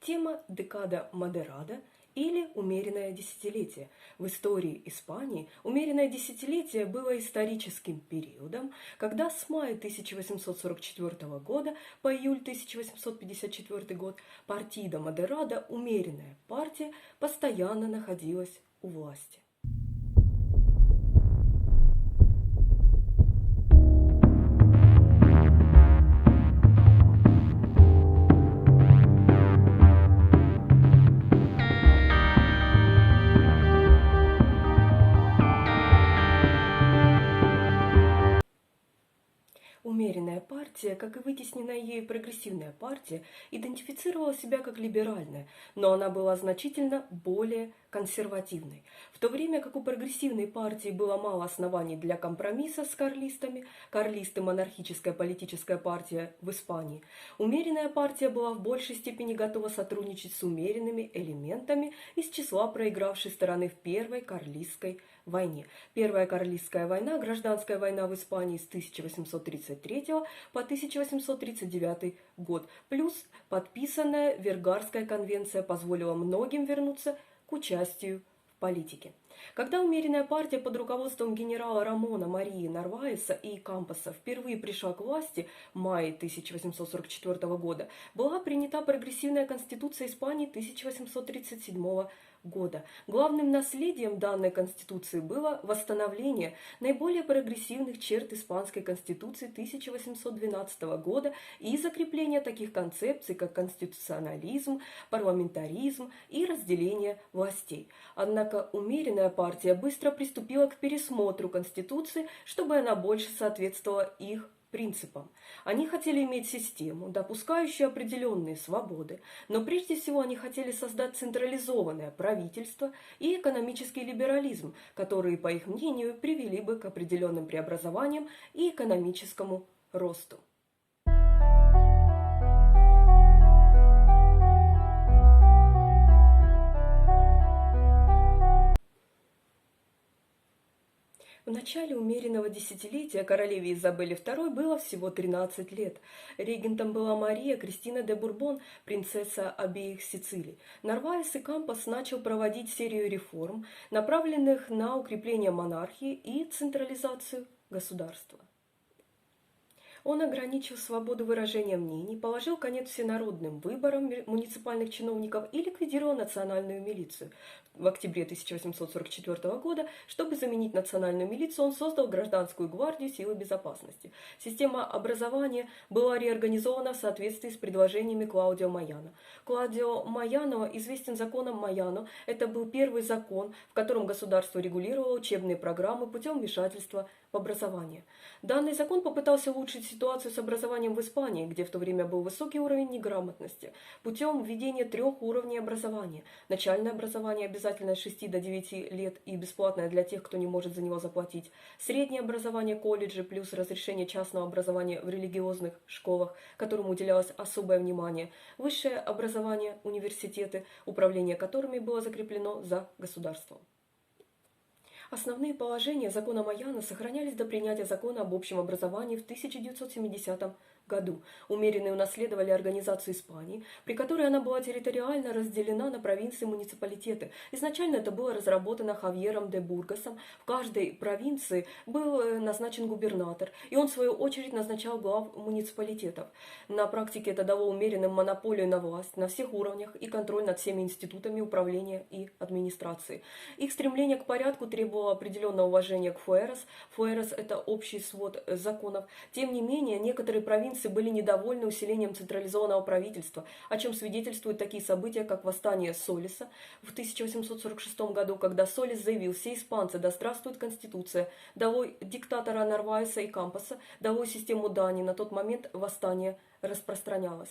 Тема «Декада Модерада» или «Умеренное десятилетие». В истории Испании умеренное десятилетие было историческим периодом, когда с мая 1844 года по июль 1854 год партида Модерада, умеренная партия, постоянно находилась у власти. Умеренная партия, как и вытесненная ею прогрессивная партия, идентифицировала себя как либеральная, но она была значительно более консервативной. В то время как у прогрессивной партии было мало оснований для компромисса с карлистами, карлисты – монархическая политическая партия в Испании, умеренная партия была в большей степени готова сотрудничать с умеренными элементами из числа проигравшей стороны в Первой Карлистской войне. Первая Карлистская война, гражданская война в Испании с 1833 по 1839 год, плюс подписанная Вергарская конвенция позволила многим вернуться к участию в политике. Когда умеренная партия под руководством генерала Рамона Марии Нарваеса и Кампоса впервые пришла к власти в мае 1844 года, была принята прогрессивная конституция Испании 1837 года. Главным наследием данной конституции было восстановление наиболее прогрессивных черт испанской конституции 1812 года и закрепление таких концепций, как конституционализм, парламентаризм и разделение властей. Однако умеренная партия быстро приступила к пересмотру конституции, чтобы она больше соответствовала их принципам. Они хотели иметь систему, допускающую определенные свободы, но прежде всего они хотели создать централизованное правительство и экономический либерализм, которые, по их мнению, привели бы к определенным преобразованиям и экономическому росту. В начале умеренного десятилетия королеве Изабелле II было всего 13 лет. Регентом была Мария Кристина де Бурбон, принцесса обеих Сицилий. Нарваес и Кампос начал проводить серию реформ, направленных на укрепление монархии и централизацию государства. Он ограничил свободу выражения мнений, положил конец всенародным выборам муниципальных чиновников и ликвидировал национальную милицию. В октябре 1844 года, чтобы заменить национальную милицию, он создал гражданскую гвардию силы безопасности. Система образования была реорганизована в соответствии с предложениями Клаудио Майано. Клаудио Майано известен законом Майано. Это был первый закон, в котором государство регулировало учебные программы путем вмешательства в образование. Данный закон попытался улучшить ситуацию с образованием в Испании, где в то время был высокий уровень неграмотности, путем введения 3 уровней образования. Начальное образование обязательно с 6 до 9 лет и бесплатное для тех, кто не может за него заплатить. Среднее образование, колледжи, плюс разрешение частного образования в религиозных школах, которому уделялось особое внимание. Высшее образование, университеты, управление которыми было закреплено за государством. Основные положения закона Майано сохранялись до принятия закона об общем образовании в 1970 году. Умеренные унаследовали организацию Испании, при которой она была территориально разделена на провинции и муниципалитеты. Изначально это было разработано Хавьером де Бургасом. В каждой провинции был назначен губернатор, и он в свою очередь назначал глав муниципалитетов. На практике это дало умеренным монополию на власть на всех уровнях и контроль над всеми институтами управления и администрации. Их стремление к порядку требовало определенного уважения к фуэрос. Фуэрос – это общий свод законов. Тем не менее, некоторые провинции были недовольны усилением централизованного правительства, о чем свидетельствуют такие события, как восстание Солиса в 1846 году, когда Солис заявил: «Все испанцы, да здравствует Конституция», долой диктатора Нарваеса и Кампоса, долой систему Дании. На тот момент восстание распространялось.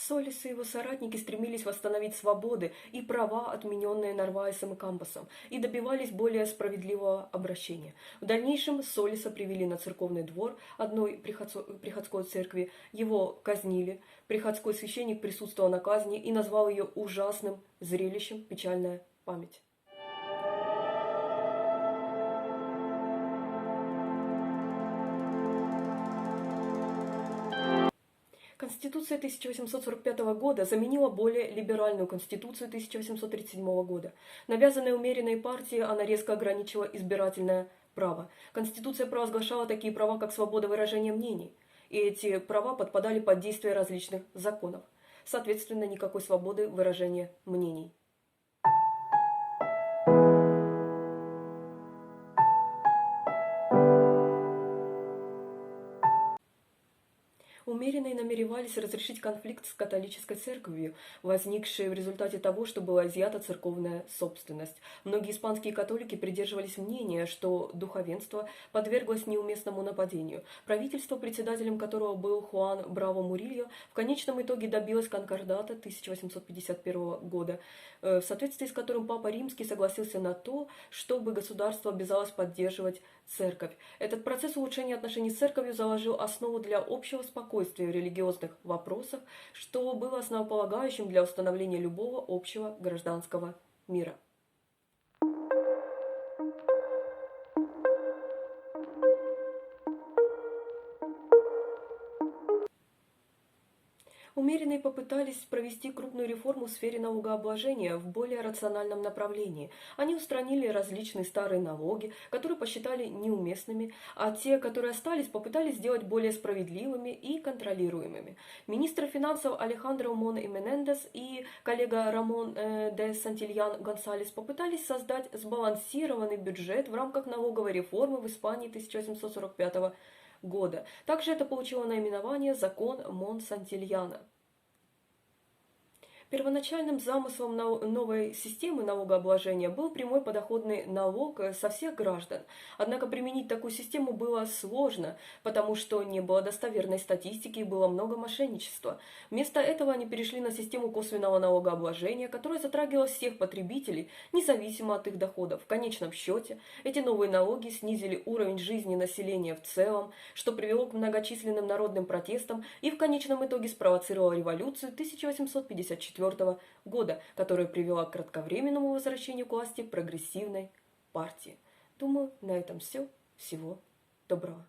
Солис и его соратники стремились восстановить свободы и права, отмененные Нарваесом и Кампосом, и добивались более справедливого обращения. В дальнейшем Солиса привели на церковный двор одной приходской церкви, его казнили. Приходской священник присутствовал на казни и назвал ее ужасным зрелищем, печальная память. Конституция 1845 года заменила более либеральную Конституцию 1837 года. Навязанной умеренной партией она резко ограничила избирательное право. Конституция провозглашала такие права, как свобода выражения мнений, и эти права подпадали под действие различных законов. Соответственно, никакой свободы выражения мнений. Умеренные намеревались разрешить конфликт с католической церковью, возникший в результате того, что была изъята церковная собственность. Многие испанские католики придерживались мнения, что духовенство подверглось неуместному нападению. Правительство, председателем которого был Хуан Браво Мурильо, в конечном итоге добилось конкордата 1851 года, в соответствии с которым Папа Римский согласился на то, чтобы государство обязалось поддерживать церковь. Этот процесс улучшения отношений с церковью заложил основу для общего спокойствия в религиозных вопросах, что было основополагающим для установления любого общего гражданского мира. Умеренные попытались провести крупную реформу в сфере налогообложения в более рациональном направлении. Они устранили различные старые налоги, которые посчитали неуместными, а те, которые остались, попытались сделать более справедливыми и контролируемыми. Министр финансов Алехандро Мон и Менендес и коллега Рамон де Сантильян Гонсалес попытались создать сбалансированный бюджет в рамках налоговой реформы в Испании 1845 года. Также это получило наименование «Закон Мон-Сантильяна». Первоначальным замыслом новой системы налогообложения был прямой подоходный налог со всех граждан. Однако применить такую систему было сложно, потому что не было достоверной статистики и было много мошенничества. Вместо этого они перешли на систему косвенного налогообложения, которая затрагивала всех потребителей, независимо от их доходов. В конечном счете, эти новые налоги снизили уровень жизни населения в целом, что привело к многочисленным народным протестам и в конечном итоге спровоцировало революцию 1854 года, которая привела к кратковременному возвращению к власти прогрессивной партии. Думаю, на этом все. Всего доброго.